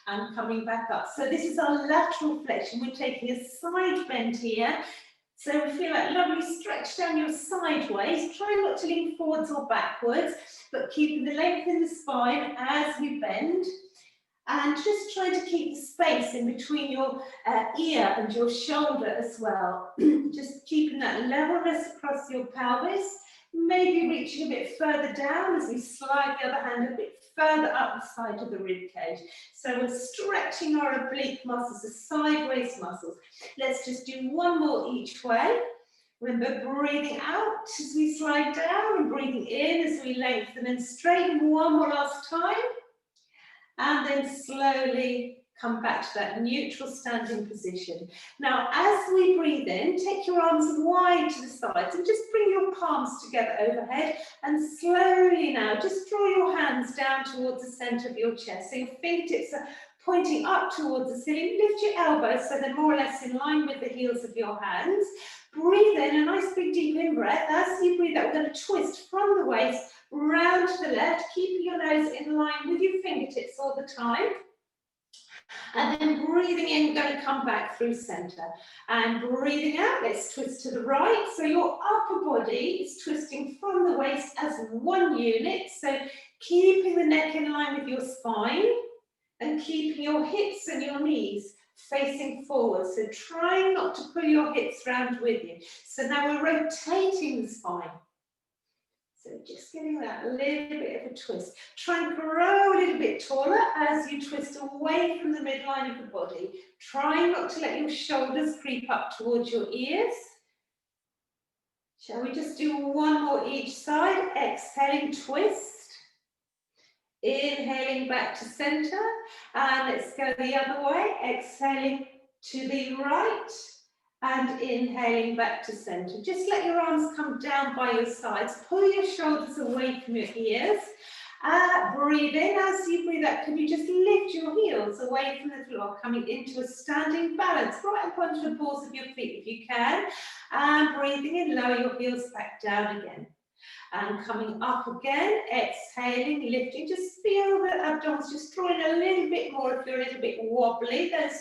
and coming back up. So this is our lateral flexion. We're taking a side bend here. So we feel that lovely stretch down your sideways. Try not to lean forwards or backwards, but keeping the length in the spine as we bend. And just try to keep the space in between your ear and your shoulder as well. Just keeping that levelness across your pelvis. Maybe reaching a bit further down as we slide the other hand a bit further up the side of the rib cage. So we're stretching our oblique muscles, the sideways muscles. Let's just do one more each way. Remember, breathing out as we slide down and breathing in as we lengthen and straighten. One more last time. And then slowly come back to that neutral standing position. Now, as we breathe in, take your arms wide to the sides and just bring your palms together overhead. And slowly now, just draw your hands down towards the center of your chest. So your fingertips are pointing up towards the ceiling. Lift your elbows so they're more or less in line with the heels of your hands. Breathe in, a nice big deep in breath. As you breathe out, we're going to twist from the waist round to the left, keeping your nose in line with your fingertips all the time. And then breathing in, we're going to come back through center. And breathing out, let's twist to the right. So your upper body is twisting from the waist as one unit. So keeping the neck in line with your spine and keeping your hips and your knees facing forward. So trying not to pull your hips round with you. So now we're rotating the spine. So just getting that little bit of a twist. Try and grow a little bit taller as you twist away from the midline of the body. Try not to let your shoulders creep up towards your ears. Shall we just do one more each side? Exhaling, twist. Inhaling back to center. And let's go the other way. Exhaling to the right. And inhaling back to center. Just let your arms come down by your sides. Pull your shoulders away from your ears. Breathe in. As you breathe out, can you just lift your heels away from the floor, coming into a standing balance, right up onto the balls of your feet if you can. And breathing in, lower your heels back down again. And coming up again, exhaling, lifting. Just feel the abdominals just drawing a little bit more if you're a little bit wobbly. Those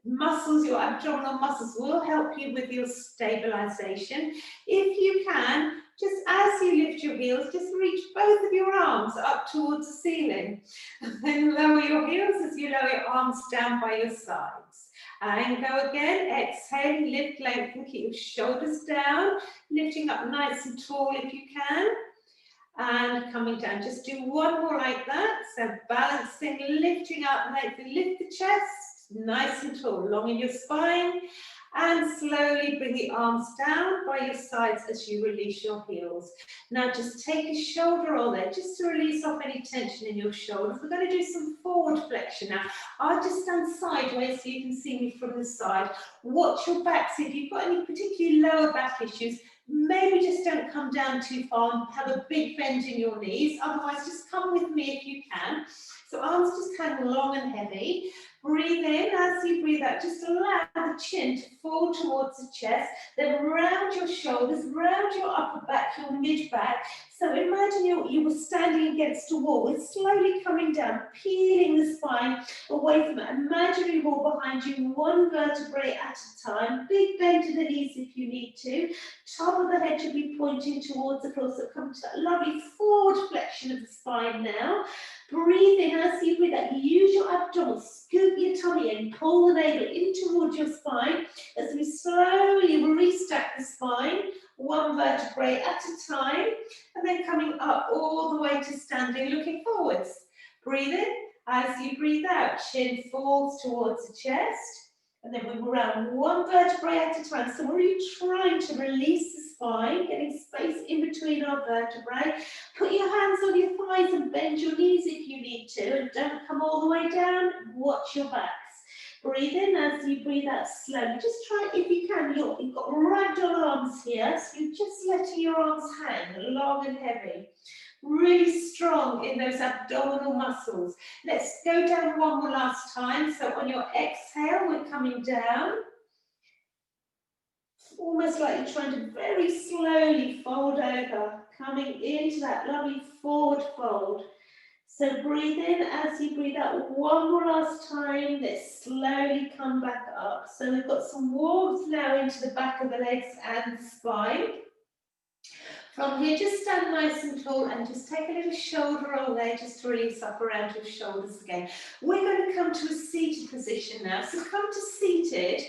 muscles, your abdominal muscles, will help you with your stabilization. If you can, just as you lift your heels, just reach both of your arms up towards the ceiling. And then lower your heels as you lower your arms down by your sides. And go again, exhale, lift, lengthen, keep your shoulders down, lifting up nice and tall if you can. And coming down, just do one more like that. So balancing, lifting up, lift the chest. Nice and tall, long in your spine, and slowly bring the arms down by your sides as you release your heels. Now just take a shoulder roll there, just to release off any tension in your shoulders. We're going to do some forward flexion now. I'll just stand sideways so you can see me from the side. Watch your back, so if you've got any particularly lower back issues, maybe just don't come down too far and have a big bend in your knees. Otherwise, just come with me if you can. So arms just hang long and heavy. Breathe in. As you breathe out, just allow the chin to fall towards the chest, then round your shoulders, round your upper back, your mid-back. So imagine you were standing against a wall. We're slowly coming down, peeling the spine away from that imaginary wall behind you, one vertebrae at a time. Big bend to the knees if you need to. Top of the head should be pointing towards the floor. So come to that lovely forward flexion of the spine now. Breathe in. As you breathe out, use your abdominals, scoop your tummy in, pull the navel in towards your spine as we slowly restack the spine, one vertebrae at a time, and then coming up all the way to standing, looking forwards. Breathe in. As you breathe out, chin falls towards the chest, and then we move around one vertebrae at a time. So we're really trying to release the spine, getting space in between our vertebrae. Put your hands on your thighs and bend your knees if you need to, and don't come all the way down. Watch your backs. Breathe in. As you breathe out slowly, just try, if you can, you've got ragdoll arms here, so you're just letting your arms hang long and heavy. Really strong in those abdominal muscles. Let's go down one more last time. So on your exhale, we're coming down. Almost like you're trying to very slowly fold over, coming into that lovely forward fold. So breathe in as you breathe out. One more last time. Let's slowly come back up. So we've got some warmth now into the back of the legs and the spine. From here, just stand nice and tall and just take a little shoulder roll there just to release up around your shoulders again. We're going to come to a seated position now. So come to seated.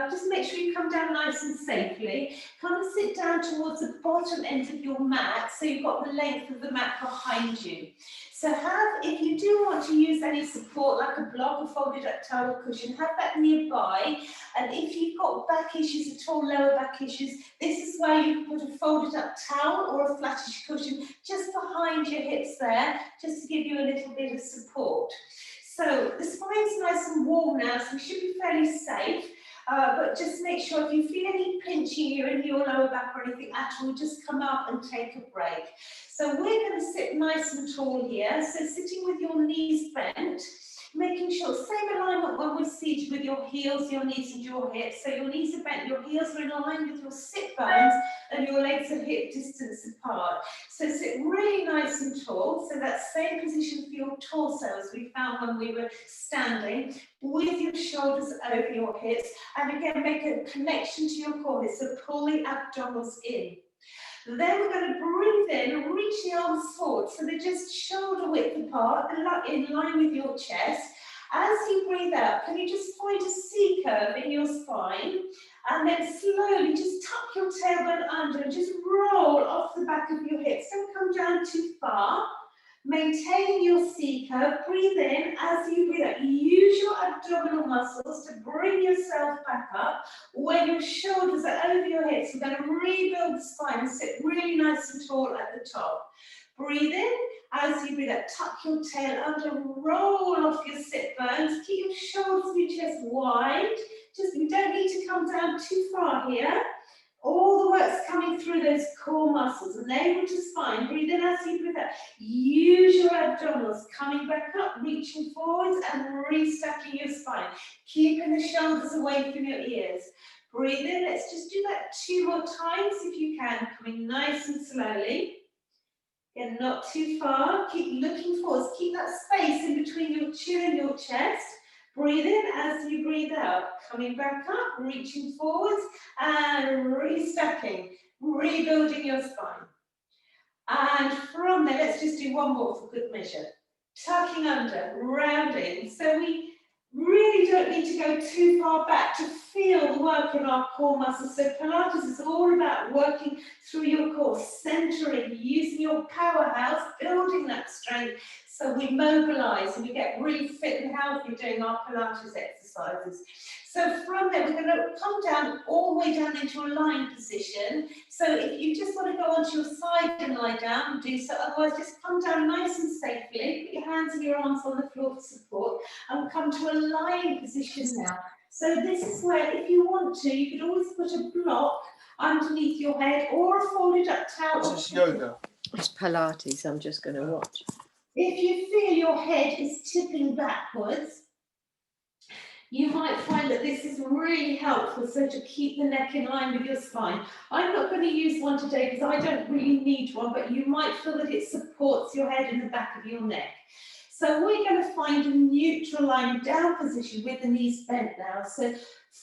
Just make sure you come down nice and safely. Come and sit down towards the bottom end of your mat so you've got the length of the mat behind you. So if you do want to use any support like a block or folded up towel or cushion, have that nearby. And if you've got back issues at all, lower back issues, this is where you put a folded up towel or a flattish cushion just behind your hips there, just to give you a little bit of support. So the spine's nice and warm now, so we should be fairly safe. But just make sure if you feel any pinching here in your lower back or anything at all, just come up and take a break. So we're going to sit nice and tall here. So sitting with your knees bent, making sure, same alignment when we're seated with your heels, your knees and your hips. So your knees are bent, your heels are in line with your sit bones and your legs are hip distance apart. So sit really nice and tall. So that same position for your torso as we found when we were standing, with your shoulders over your hips. And again, make a connection to your core. So pull the abdominals in. Then we're going to breathe in and reach the arms forward. So they're just shoulder width apart, in line with your chest. As you breathe out, can you just find a C curve in your spine? And then slowly just tuck your tailbone under and just roll off the back of your hips. Don't come down too far. Maintain your C curve. Breathe in as you breathe out. Use your abdominal muscles to bring yourself back up. When your shoulders are over your hips, we're going to rebuild the spine and sit really nice and tall at the top. Breathe in as you breathe out. Tuck your tail under, roll off your sit bones. Keep your shoulders and your chest wide. You don't need to come down too far here. All the work's coming through those core muscles and they will just spine. Breathe in as you breathe out. Use your abdominals, coming back up, reaching forwards and restacking your spine. Keeping the shoulders away from your ears. Breathe in. Let's just do that 2 more times if you can. Coming nice and slowly. Again, not too far. Keep looking forwards. Keep that space in between your chin and your chest. Breathe in as you breathe out, coming back up, reaching forwards and restacking, rebuilding your spine. And from there, let's just do one more for good measure. Tucking under, rounding. So we really don't need to go too far back to feel the work in our core muscles. So Pilates is all about working through your core, centering, using your powerhouse, building that strength. So we mobilise and we get really fit and healthy doing our Pilates exercises. So from there, we're going to come down all the way down into a lying position. So if you just want to go onto your side and lie down, do so. Otherwise, just come down nice and safely. Put your hands and your arms on the floor for support and come to a lying position now. So this is where, if you want to, you could always put a block underneath your head or a folded up towel. It's yoga. It's Pilates, I'm just going to watch. If you feel your head is tipping backwards, you might find that this is really helpful, so to keep the neck in line with your spine. I'm not going to use one today because I don't really need one, but you might feel that it supports your head and the back of your neck. So we're going to find a neutral lying down position with the knees bent now. So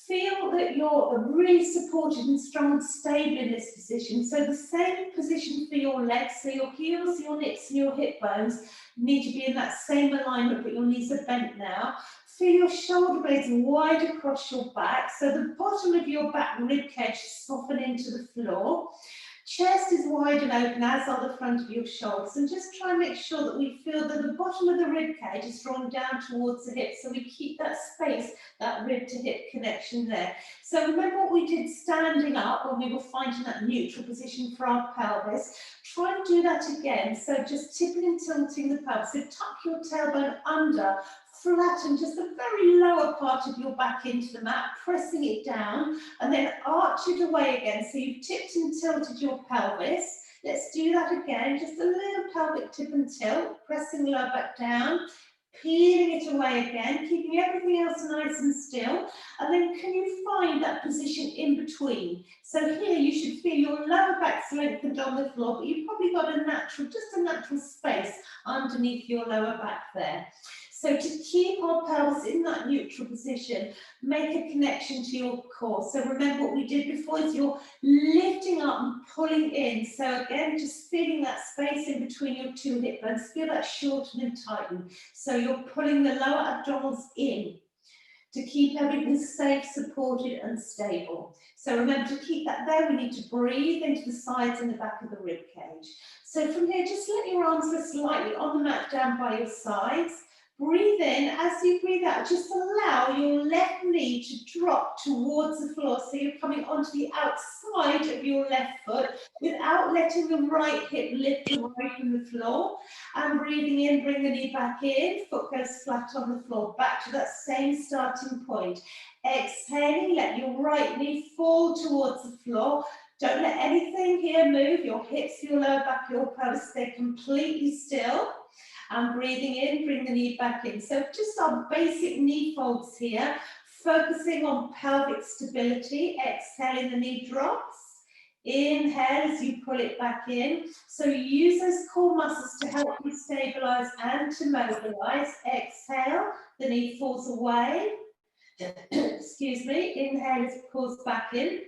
feel that you're really supported and strong and stable in this position. So the same position for your legs, so your heels, your hips and your hip bones need to be in that same alignment, but your knees are bent now. Feel your shoulder blades wide across your back, so the bottom of your back rib cage soften into the floor. Chest is wide and open, as are the front of your shoulders, and just try and make sure that we feel that the bottom of the rib cage is drawn down towards the hips, so we keep that space, that rib to hip connection there. So remember what we did standing up when we were finding that neutral position for our pelvis. Try and do that again, so just tipping and tilting the pelvis. So tuck your tailbone under, flatten just the very lower part of your back into the mat, pressing it down, and then arch it away again. So you've tipped and tilted your pelvis. Let's do that again, just a little pelvic tip and tilt, pressing lower back down, peeling it away again, keeping everything else nice and still, and then can you find that position in between? So here you should feel your lower back's lengthened on the floor, but you've probably got a natural, just a natural space underneath your lower back there. So to keep our pelvis in that neutral position, make a connection to your core. So remember what we did before is you're lifting up and pulling in. So again, just feeling that space in between your two hip bones. Feel that shorten and tighten. So you're pulling the lower abdominals in to keep everything safe, supported and stable. So remember to keep that there. We need to breathe into the sides and the back of the rib cage. So from here, just let your arms rest lightly on the mat down by your sides. Breathe in. As you breathe out, just allow your left knee to drop towards the floor. So you're coming onto the outside of your left foot without letting the right hip lift away from the floor. And breathing in, bring the knee back in. Foot goes flat on the floor. Back to that same starting point. Exhaling, let your right knee fall towards the floor. Don't let anything here move. Your hips, your lower back, your pelvis stay completely still. And breathing in, bring the knee back in. So just our basic knee folds here, focusing on pelvic stability. Exhaling, the knee drops. Inhale as you pull it back in. So use those core muscles to help you stabilize and to mobilize. Exhale, the knee falls away. Excuse me. Inhale as it pulls back in.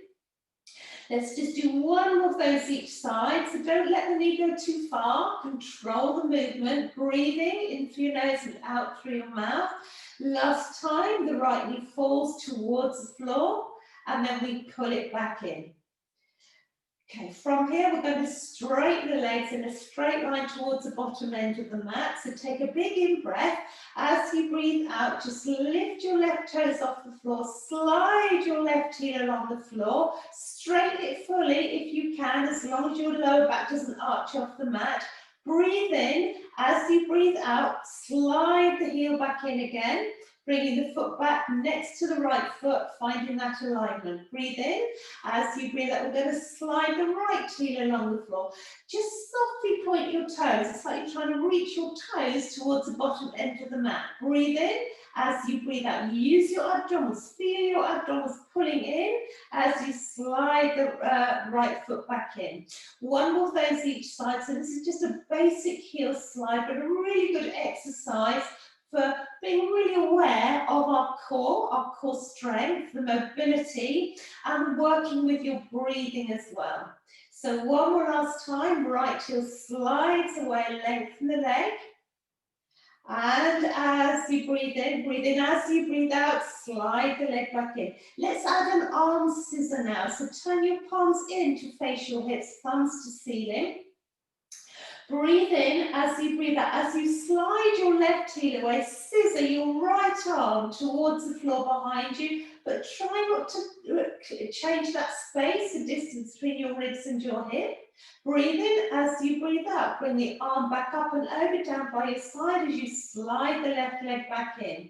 Let's just do one more of those each side. So don't let the knee go too far. Control the movement. Breathing in through your nose and out through your mouth. Last time, the right knee falls towards the floor. And then we pull it back in. Okay, from here, we're going to straighten the legs in a straight line towards the bottom end of the mat. So take a big in-breath. As you breathe out, just lift your left toes off the floor. Slide your left heel along the floor. Straighten it fully if you can, as long as your lower back doesn't arch off the mat. Breathe in. As you breathe out, slide the heel back in again. Bringing the foot back next to the right foot, finding that alignment. Breathe in. As you breathe out, we're going to slide the right heel along the floor. Just softly point your toes. It's like you're trying to reach your toes towards the bottom end of the mat. Breathe in. As you breathe out, use your abdominals. Feel your abdominals pulling in as you slide the right foot back in. One more of those each side. So this is just a basic heel slide, but a really good exercise for being really aware of our core strength, the mobility, and working with your breathing as well. So one more last time, right heel slides away, lengthen the leg. And as you breathe in, as you breathe out, slide the leg back in. Let's add an arm scissor now. So turn your palms in to face your hips, thumbs to ceiling. Breathe in as you breathe out. As you slide your left heel away, scissor your right arm towards the floor behind you, but try not to change that space, the distance between your ribs and your hip. Breathe in as you breathe out. Bring the arm back up and over, down by your side as you slide the left leg back in.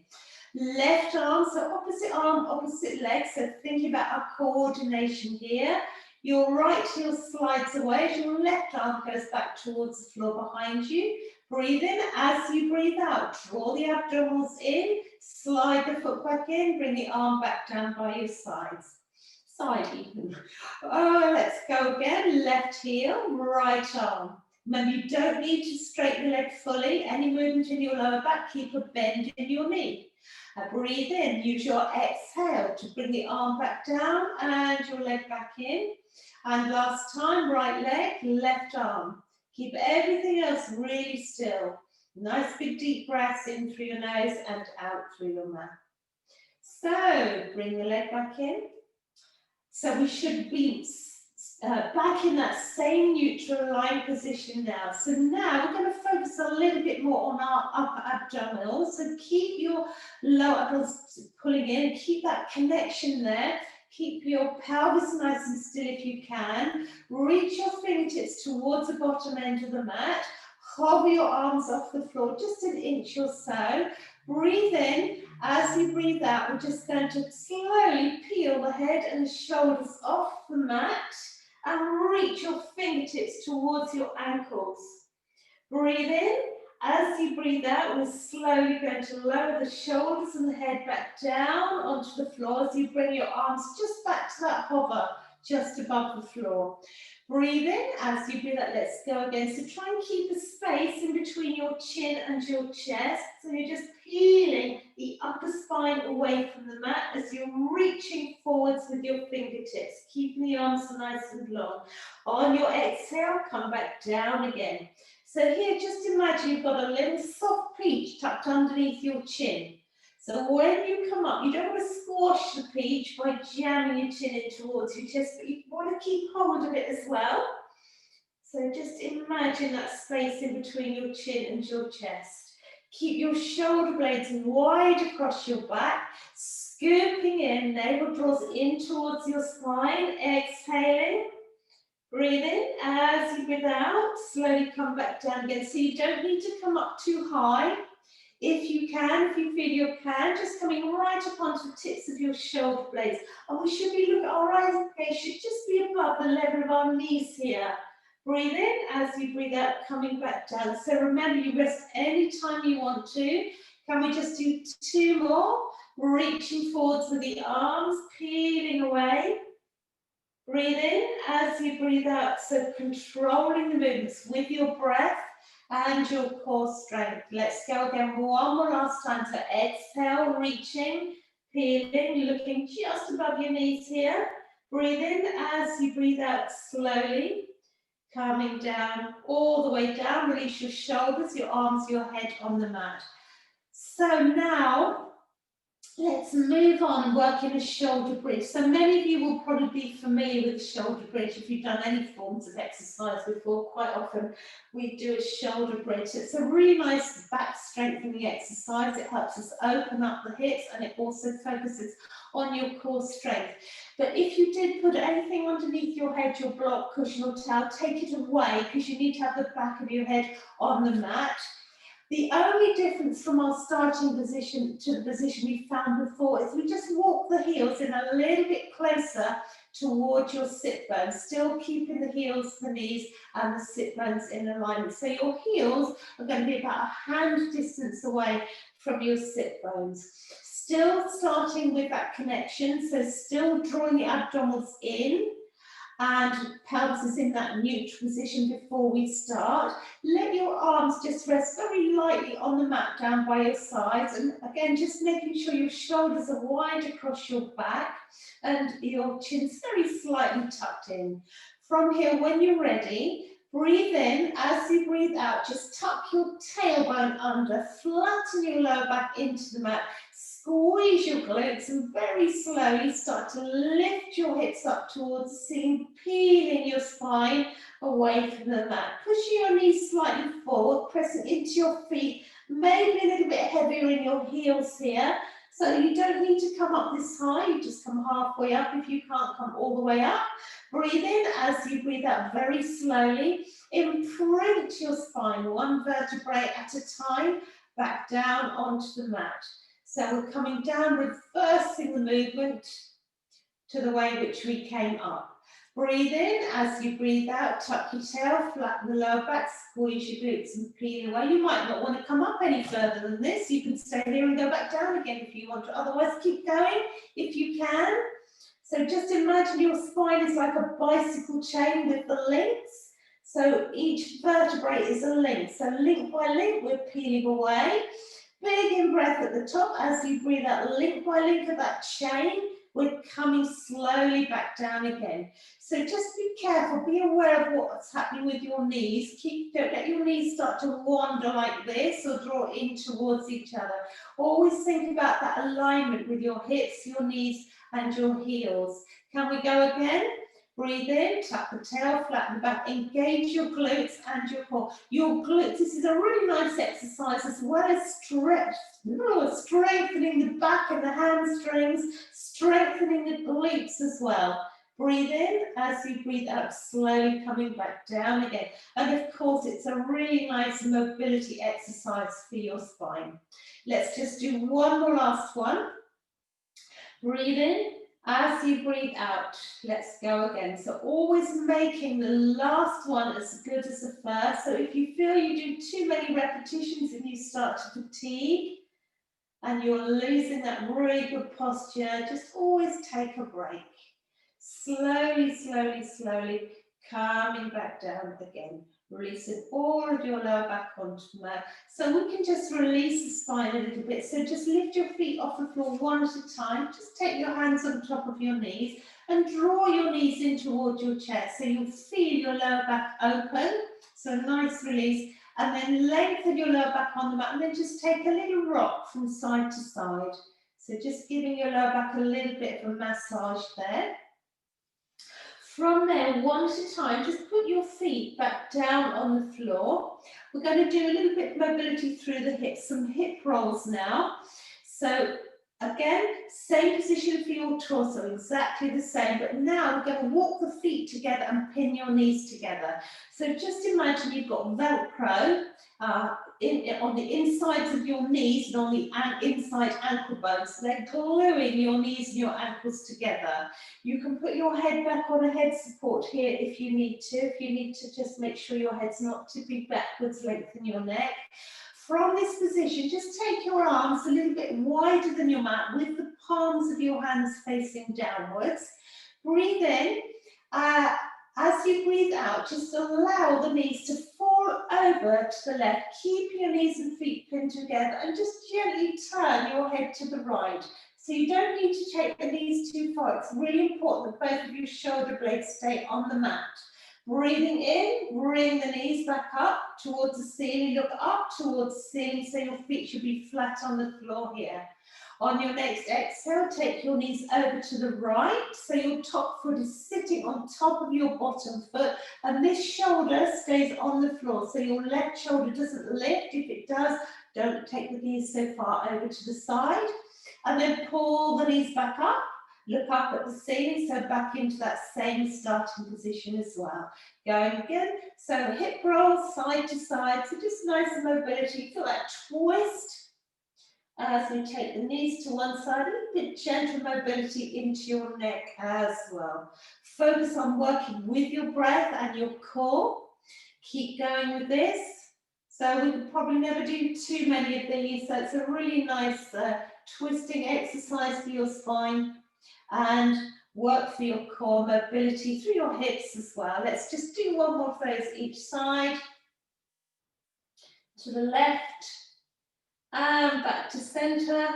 Left arm, so opposite arm, opposite leg. So thinking about our coordination here. Your right heel slides away as your left arm goes back towards the floor behind you. Breathe in as you breathe out. Draw the abdominals in, slide the foot back in, bring the arm back down by your sides. Side even. Let's go again. Left heel, right arm. Remember, you don't need to straighten the leg fully. Any movement in your lower back, keep a bend in your knee. Breathe in. Use your exhale to bring the arm back down and your leg back in. And last time, right leg, left arm. Keep everything else really still. Nice big deep breaths in through your nose and out through your mouth. So bring the leg back in. So we should be back in that same neutral line position now. So now we're going to focus a little bit more on our upper abdominals. So keep your lower abdominals pulling in, keep that connection there. Keep your pelvis nice and still if you can. Reach your fingertips towards the bottom end of the mat. Hover your arms off the floor, just an inch or so. Breathe in. As you breathe out, we're just going to slowly peel the head and the shoulders off the mat and reach your fingertips towards your ankles. Breathe in. as you breathe out, we're slowly going to lower the shoulders and the head back down onto the floor as you bring your arms just back to that hover, just above the floor. Breathe in, as you breathe out, let's go again. So try and keep a space in between your chin and your chest. So you're just peeling the upper spine away from the mat as you're reaching forwards with your fingertips, keeping the arms nice and long. On your exhale, come back down again. So here, just imagine you've got a little soft peach tucked underneath your chin. So when you come up, you don't want to squash the peach by jamming your chin in towards your chest, but you want to keep hold of it as well. So just imagine that space in between your chin and your chest. Keep your shoulder blades wide across your back, scooping in, navel draws in towards your spine, exhaling. Breathe in, as you breathe out, slowly come back down again. So you don't need to come up too high. If you can, if you feel you can, just coming right up onto the tips of your shoulder blades. And we should be looking, our eyes should just be above the level of our knees here. Breathe in, as you breathe out, coming back down. So remember, you rest anytime you want to. Can we just do 2 more? Reaching forwards with the arms, peeling away. Breathe in as you breathe out, so controlling the movements with your breath and your core strength. Let's go again, one more last time. So exhale, reaching, peeling, looking just above your knees here. Breathe in as you breathe out slowly, coming down, all the way down. Release your shoulders, your arms, your head on the mat. So now, let's move on, working a shoulder bridge. So many of you will probably be familiar with the shoulder bridge if you've done any forms of exercise before. Quite often we do a shoulder bridge. It's a really nice back strengthening exercise. It helps us open up the hips and it also focuses on your core strength. But if you did put anything underneath your head, your block, cushion or towel, take it away because you need to have the back of your head on the mat. The only difference from our starting position to the position we found before is we just walk the heels in a little bit closer towards your sit bones, still keeping the heels, the knees and the sit bones in alignment. So your heels are going to be about a hand distance away from your sit bones. Still starting with that connection, so still drawing the abdominals in, and pelvis is in that neutral position before we start. Let your arms just rest very lightly on the mat down by your sides, and again just making sure your shoulders are wide across your back and your chin's very slightly tucked in. From here, when you're ready, breathe in. As you breathe out, just tuck your tailbone under, flatten your lower back into the mat, squeeze your glutes and very slowly start to lift your hips up towards the ceiling, peeling your spine away from the mat. Pushing your knees slightly forward, pressing into your feet, maybe a little bit heavier in your heels here. So you don't need to come up this high, you just come halfway up if you can't come all the way up. Breathe in as you breathe out very slowly. Imprint your spine, one vertebrae at a time, back down onto the mat. So we're coming down, reversing the movement to the way which we came up. Breathe in, as you breathe out, tuck your tail, flatten the lower back, squeeze your glutes and peel away. You might not want to come up any further than this. You can stay here and go back down again if you want to. Otherwise, keep going if you can. So just imagine your spine is like a bicycle chain with the links. So each vertebrae is a link. So link by link, we're peeling away. Big in breath at the top as you breathe out, link by link of that chain. We're coming slowly back down again. So just be careful, be aware of what's happening with your knees. Don't let your knees start to wander like this or draw in towards each other. Always think about that alignment with your hips, your knees and your heels. Can we go again? Breathe in, tuck the tail, flatten the back, engage your glutes and your core. Your glutes, this is a really nice exercise as well as strengthening the back and the hamstrings, strengthening the glutes as well. Breathe in as you breathe out, slowly coming back down again. And of course, it's a really nice mobility exercise for your spine. Let's just do one more last one. Breathe in. As you breathe out, let's go again. So always making the last one as good as the first. So if you feel you do too many repetitions and you start to fatigue and you're losing that really good posture, just always take a break. Slowly, slowly, slowly coming back down again. Releasing all of your lower back onto the mat. So we can just release the spine a little bit. So just lift your feet off the floor one at a time. Just take your hands on top of your knees and draw your knees in towards your chest. So you'll feel your lower back open. So a nice release. And then lengthen your lower back on the mat. And then just take a little rock from side to side. So just giving your lower back a little bit of a massage there. From there, one at a time, just put your feet back down on the floor. We're going to do a little bit of mobility through the hips, some hip rolls now. So again, same position for your torso, exactly the same, but now we're going to walk the feet together and pin your knees together. So just imagine you've got Velcro on the insides of your knees and on the inside ankle bones. So they're gluing your knees and your ankles together. You can put your head back on a head support here if you need to. If you need to just make sure your head's not tipping backwards, lengthen your neck. From this position, just take your arms a little bit wider than your mat with the palms of your hands facing downwards. Breathe in. As you breathe out, just allow the knees to fall over to the left. Keep your knees and feet pinned together and just gently turn your head to the right. So you don't need to take the knees too far. It's really important that both of your shoulder blades stay on the mat. Breathing in, bring the knees back up towards the ceiling. Look up towards the ceiling so your feet should be flat on the floor here. On your next exhale, take your knees over to the right, so your top foot is sitting on top of your bottom foot, and this shoulder stays on the floor, so your left shoulder doesn't lift. If it does, don't take the knees so far over to the side, and then pull the knees back up, look up at the ceiling, so back into that same starting position as well. Going again, so hip roll, side to side, so just nice mobility, feel that twist. As we take the knees to one side, a little bit gentle mobility into your neck as well. Focus on working with your breath and your core. Keep going with this. So we could probably never do too many of these. So it's a really nice twisting exercise for your spine and work for your core, mobility through your hips as well. Let's just do one more of those each side. To the left. And back to centre,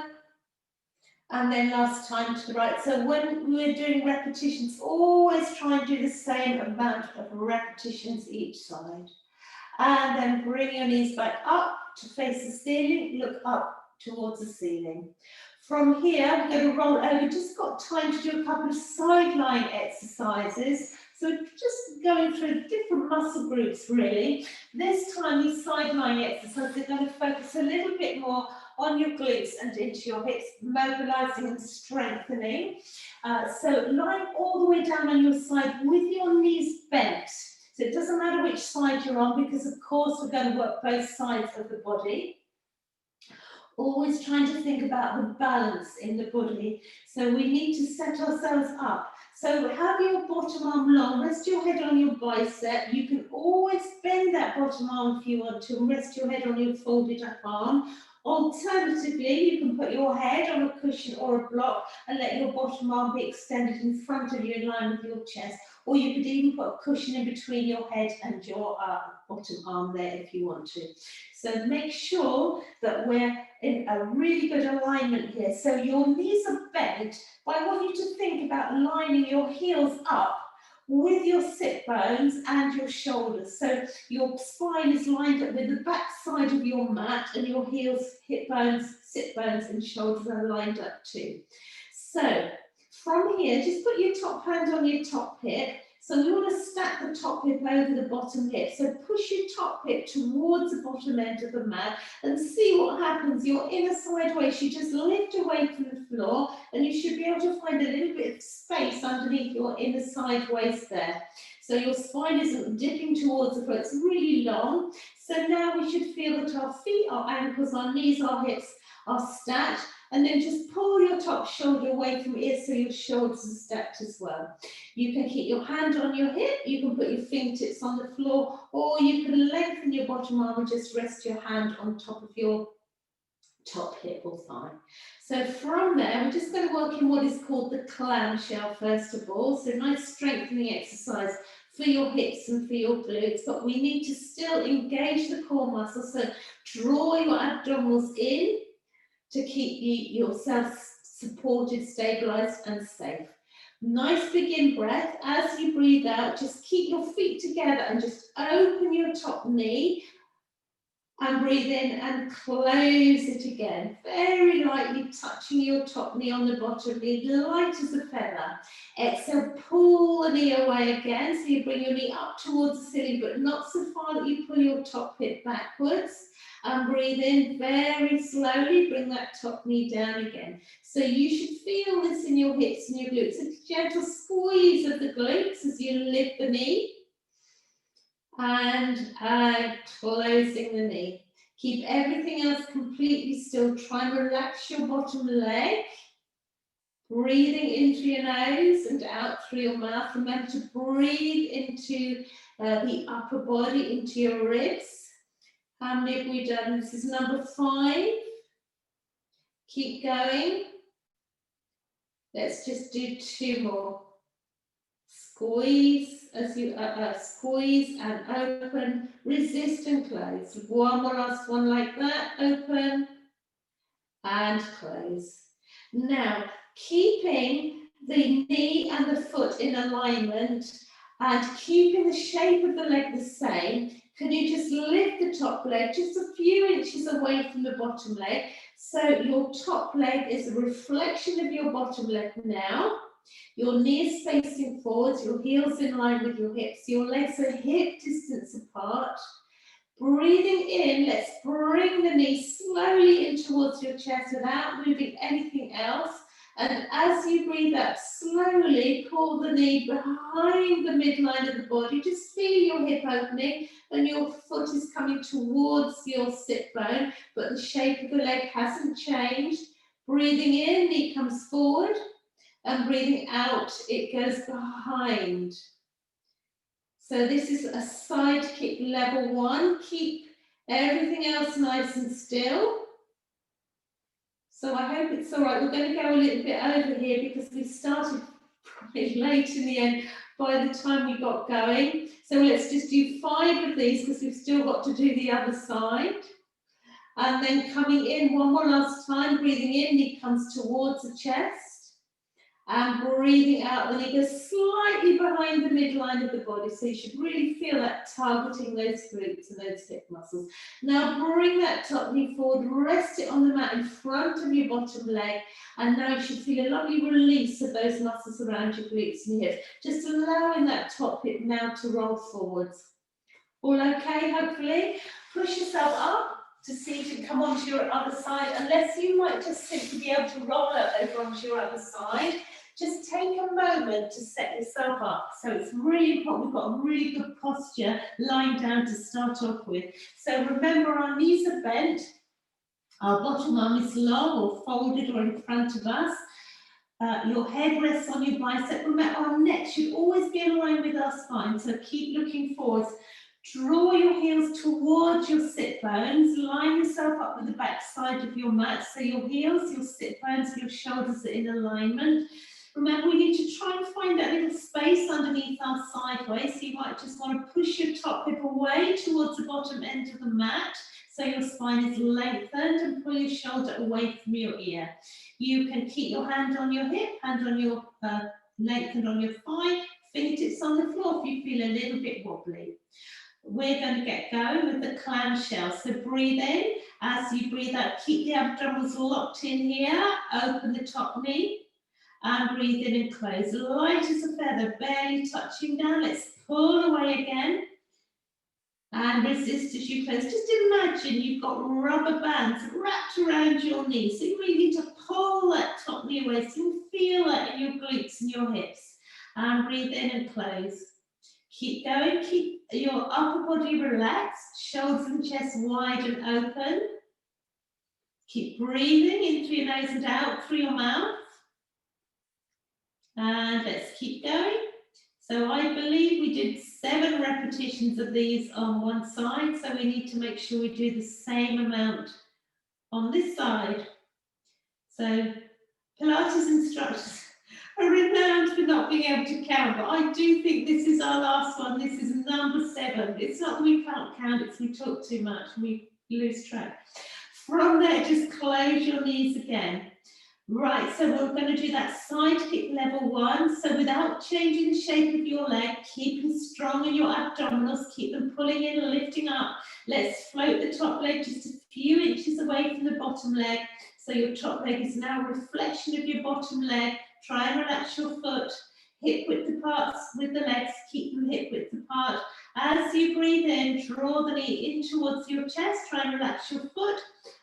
and then last time to the right. So when we're doing repetitions, always try and do the same amount of repetitions each side. And then bring your knees back up to face the ceiling, look up towards the ceiling. From here, we're going to roll over. Just got time to do a couple of sideline exercises. So just going through different muscle groups really. This time these sideline exercises are going to focus a little bit more on your glutes and into your hips, mobilizing and strengthening. So lying all the way down on your side with your knees bent. So it doesn't matter which side you're on, because of course we're going to work both sides of the body. Always trying to think about the balance in the body. So we need to set ourselves up. So have your bottom arm long, rest your head on your bicep. You can always bend that bottom arm if you want to, and rest your head on your folded up arm. Alternatively, you can put your head on a cushion or a block and let your bottom arm be extended in front of you in line with your chest. Or you could even put a cushion in between your head and your bottom arm there if you want to. So make sure that we're in a really good alignment here. So your knees are bent, but I want you to think about lining your heels up with your sit bones and your shoulders. So your spine is lined up with the back side of your mat, and your heels, hip bones, sit bones and shoulders are lined up too. So from here, just put your top hand on your top hip. So we want to stack the top hip over the bottom hip. So push your top hip towards the bottom end of the mat and see what happens. Your inner side waist, you just lift away from the floor, and you should be able to find a little bit of space underneath your inner side waist there. So your spine isn't dipping towards the floor, it's really long. So now we should feel that our feet, our ankles, our knees, our hips are stacked, And then just pull your top shoulder away from ear so your shoulders are stacked as well. You can keep your hand on your hip, you can put your fingertips on the floor, or you can lengthen your bottom arm and just rest your hand on top of your top hip or thigh. So from there, we're just going to work in what is called the clamshell first of all. So nice strengthening exercise for your hips and for your glutes, but we need to still engage the core muscles. So draw your abdominals in to keep yourself supported, stabilized and safe. Nice big in breath. As you breathe out, just keep your feet together and just open your top knee. And breathe in and close it again. Very lightly touching your top knee on the bottom knee, light as a feather. Exhale, pull the knee away again. So you bring your knee up towards the ceiling, but not so far that you pull your top hip backwards. And breathe in very slowly, bring that top knee down again. So you should feel this in your hips and your glutes. A gentle squeeze of the glutes as you lift the knee. And closing the knee. Keep everything else completely still. Try and relax your bottom leg. Breathing in through your nose and out through your mouth. Remember to breathe into the upper body, into your ribs. How many have we done? This is number 5. Keep going. Let's just do 2 more. Squeeze as you squeeze and open, resist and close. One more last one like that. Open and close. Now, keeping the knee and the foot in alignment and keeping the shape of the leg the same, can you just lift the top leg just a few inches away from the bottom leg? So your top leg is a reflection of your bottom leg now. Your knee is facing forwards, your heels in line with your hips, your legs are hip distance apart. Breathing in, let's bring the knee slowly in towards your chest without moving anything else. And as you breathe out, slowly pull the knee behind the midline of the body. Just feel your hip opening and your foot is coming towards your sit bone, but the shape of the leg hasn't changed. Breathing in, knee comes forward. And breathing out, it goes behind. So this is a side kick level 1. Keep everything else nice and still. So I hope it's all right. We're going to go a little bit over here because we started probably late in the end by the time we got going. So let's just do 5 of these because we've still got to do the other side. And then coming in one more last time, breathing in, knee comes towards the chest. And breathing out, the knee goes slightly behind the midline of the body. So you should really feel that targeting those glutes and those hip muscles. Now bring that top knee forward, rest it on the mat in front of your bottom leg. And now you should feel a lovely release of those muscles around your glutes and hips. Just allowing that top hip now to roll forwards. All okay, hopefully? Push yourself up to see if you can come onto your other side, unless you might just simply be able to roll it over onto your other side. Just take a moment to set yourself up. So it's really important, we've got a really good posture lying down to start off with. So remember, our knees are bent, our bottom arm is long or folded or in front of us. Your head rests on your bicep. Remember, our neck should always be in line with our spine, so keep looking forwards. Draw your heels towards your sit bones. Line yourself up with the back side of your mat, so your heels, your sit bones, your shoulders are in alignment. Remember, we need to try and find that little space underneath our sideways. So you might just want to push your top hip away towards the bottom end of the mat, so your spine is lengthened, and pull your shoulder away from your ear. You can keep your hand on your hip, hand on your lengthened on your thigh, fingertips on the floor if you feel a little bit wobbly. We're going to get going with the clamshell. So breathe in. As you breathe out, keep the abdominals locked in here. Open the top knee. And breathe in and close. Light as a feather, barely touching down. Let's pull away again. And resist as you close. Just imagine you've got rubber bands wrapped around your knee. So you really need to pull that top knee away. So you feel that in your glutes and your hips. And breathe in and close. Keep going. Keep your upper body relaxed. Shoulders and chest wide and open. Keep breathing in through your nose and out through your mouth. And let's keep going. So I believe we did 7 repetitions of these on one side, so we need to make sure we do the same amount on this side. So Pilates instructors are renowned for not being able to count, but I do think this is our last one. This is number 7. It's not that we can't count, it's we talk too much and we lose track. From there, just close your knees again. Right, so we're going to do that side kick level 1. So without changing the shape of your leg, keep them strong in your abdominals, keep them pulling in and lifting up. Let's float the top leg just a few inches away from the bottom leg. So your top leg is now a reflection of your bottom leg. Try and relax your foot, hip width apart with the legs, keep them hip width apart. As you breathe in, draw the knee in towards your chest, try and relax your foot.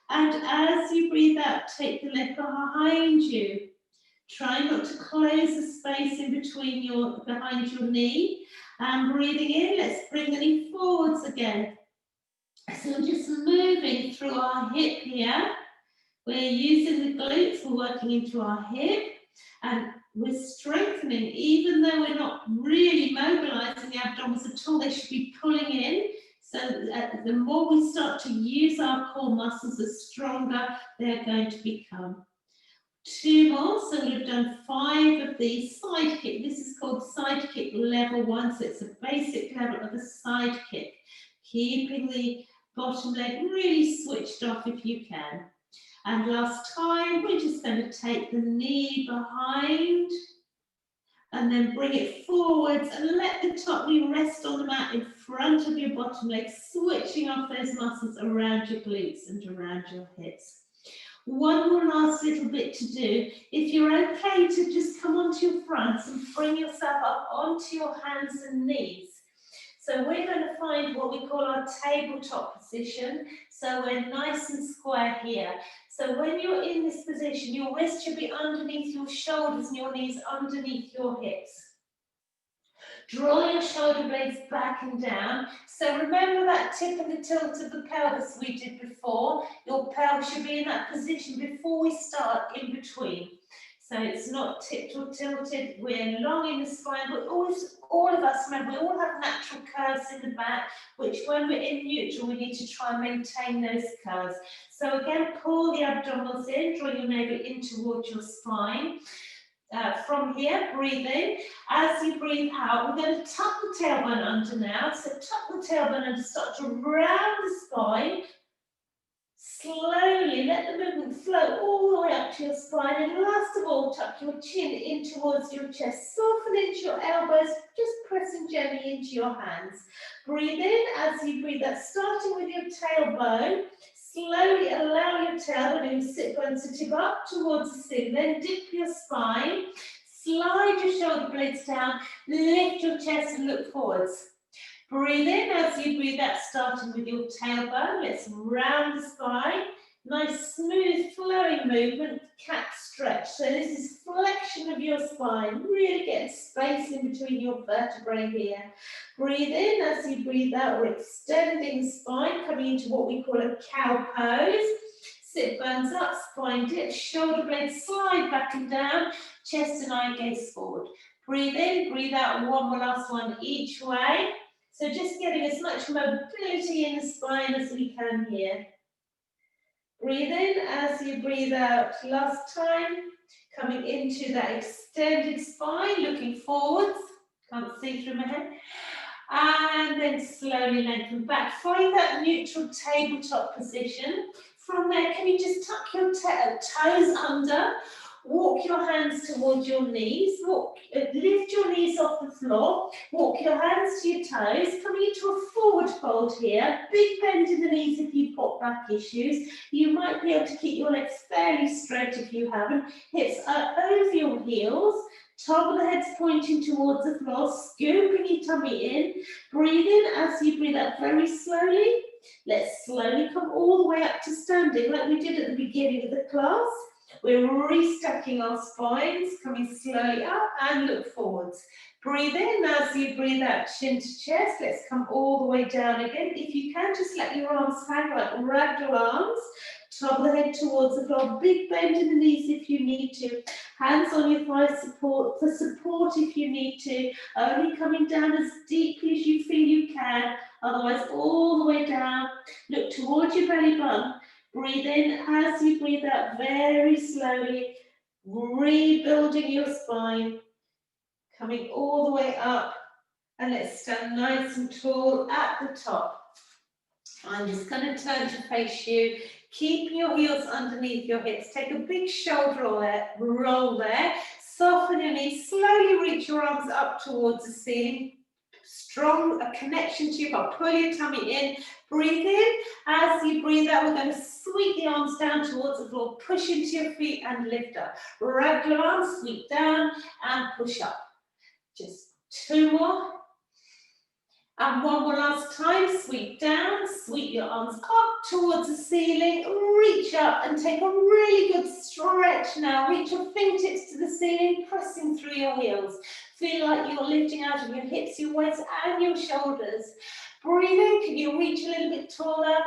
And as you breathe out, take the leg behind you. Try not to close the space in between behind your knee. And breathing in, let's bring the knee forwards again. So we're just moving through our hip here. We're using the glutes, we're working into our hip. And we're strengthening, even though we're not really mobilizing the abdominals at all, they should be pulling in. So the more we start to use our core muscles, the stronger they're going to become. 2 more, so we've done 5 of these side kick. This is called side kick level 1, so it's a basic level of a side kick. Keeping the bottom leg really switched off if you can. And last time, we're just going to take the knee behind and then bring it forwards and let the top knee rest on the mat in front of your bottom leg, switching off those muscles around your glutes and around your hips. One more last little bit to do. If you're okay to just come onto your fronts and bring yourself up onto your hands and knees. So we're going to find what we call our tabletop position. So we're nice and square here. So when you're in this position, your wrist should be underneath your shoulders and your knees underneath your hips. Draw your shoulder blades back and down. So remember that tip and the tilt of the pelvis we did before. Your pelvis should be in that position before we start in between. So it's not tipped or tilted, we're long in the spine, but always, all of us, remember, we all have natural curves in the back, which when we're in neutral, we need to try and maintain those curves. So again, pull the abdominals in, draw your navel in towards your spine. From here, breathe in. As you breathe out, we're going to tuck the tailbone under now. So tuck the tailbone under, start to round the spine. Slowly let the movement flow all the way up to your spine, and last of all, tuck your chin in towards your chest. Soften into your elbows, just pressing gently into your hands. Breathe in as you breathe out, starting with your tailbone. Slowly allow your tailbone and sit bones to tip up towards the ceiling, then dip your spine, slide your shoulder blades down, lift your chest and look forwards. Breathe in as you breathe out, starting with your tailbone. Let's round the spine. Nice, smooth, flowing movement, cat stretch. So this is flexion of your spine. Really get space in between your vertebrae here. Breathe in as you breathe out. We're extending the spine, coming into what we call a cow pose. Sit bones up, spine dip, shoulder blades slide back and down, chest and eye gaze forward. Breathe in, breathe out, one more last one each way. So just getting as much mobility in the spine as we can here. Breathe in as you breathe out. Last time, coming into that extended spine, looking forwards. Can't see through my head. And then slowly lengthen back. Find that neutral tabletop position. From there, can you just tuck your toes under? Walk your hands towards your knees, lift your knees off the floor, walk your hands to your toes, coming into a forward fold here, big bend in the knees if you've got back issues. You might be able to keep your legs fairly straight if you haven't. Hips are over your heels, top of the head's pointing towards the floor, scooping your tummy in. Breathe in as you breathe out very slowly. Let's slowly come all the way up to standing like we did at the beginning of the class. We're restacking our spines, coming slowly up and look forwards. Breathe in as you breathe out, chin to chest. Let's come all the way down again. If you can, just let your arms hang like ragdoll arms. top of the head towards the floor, big bend in the knees if you need to, hands on your thigh support, for support if you need to, only coming down as deeply as you feel you can, otherwise all the way down, look towards your belly button, breathe in as you breathe out very slowly, rebuilding your spine, coming all the way up, and let's stand nice and tall at the top. I'm just going to turn to face you, keeping your heels underneath your hips. Take a big shoulder roll there, soften your knees, slowly reach your arms up towards the ceiling. Strong a connection to your butt. Pull your tummy in, breathe in. As you breathe out, we're going to sweep the arms down towards the floor, push into your feet and lift up. Regular arms, sweep down and push up. Just 2 more. And 1 more last time, sweep down, sweep your arms up towards the ceiling, reach up and take a really good stretch now. Reach your fingertips to the ceiling, pressing through your heels. Feel like you're lifting out of your hips, your waist and your shoulders. Breathe in, can you reach a little bit taller?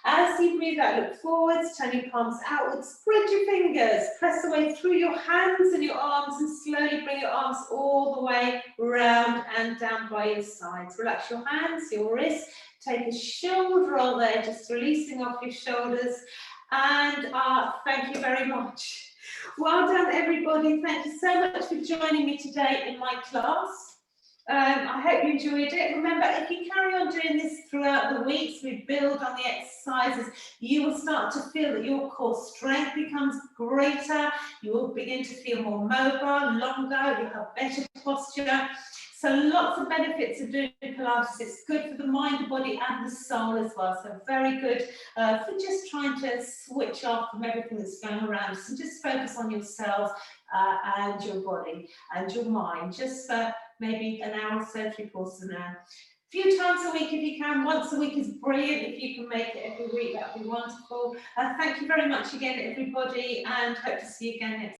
As you breathe out, look forwards, turn your palms outwards, spread your fingers, press away through your hands and your arms and slowly bring your arms all the way round and down by your sides. Relax your hands, your wrists, take a shoulder roll there, just releasing off your shoulders. And thank you very much. Well done, everybody. Thank you so much for joining me today in my class. I hope you enjoyed it. Remember, if you carry on doing this throughout the weeks, we build on the exercises, you will start to feel that your core strength becomes greater. You will begin to feel more mobile, longer, you'll have better posture. So lots of benefits of doing Pilates. It's good for the mind, the body and the soul as well. So very good for just trying to switch off from everything that's going around. So just focus on yourselves and your body and your mind. Just maybe an hour or so, 3/4 of an hour. A few times a week if you can. Once a week is brilliant. If you can make it every week, that would be wonderful. Thank you very much again, everybody, and hope to see you again next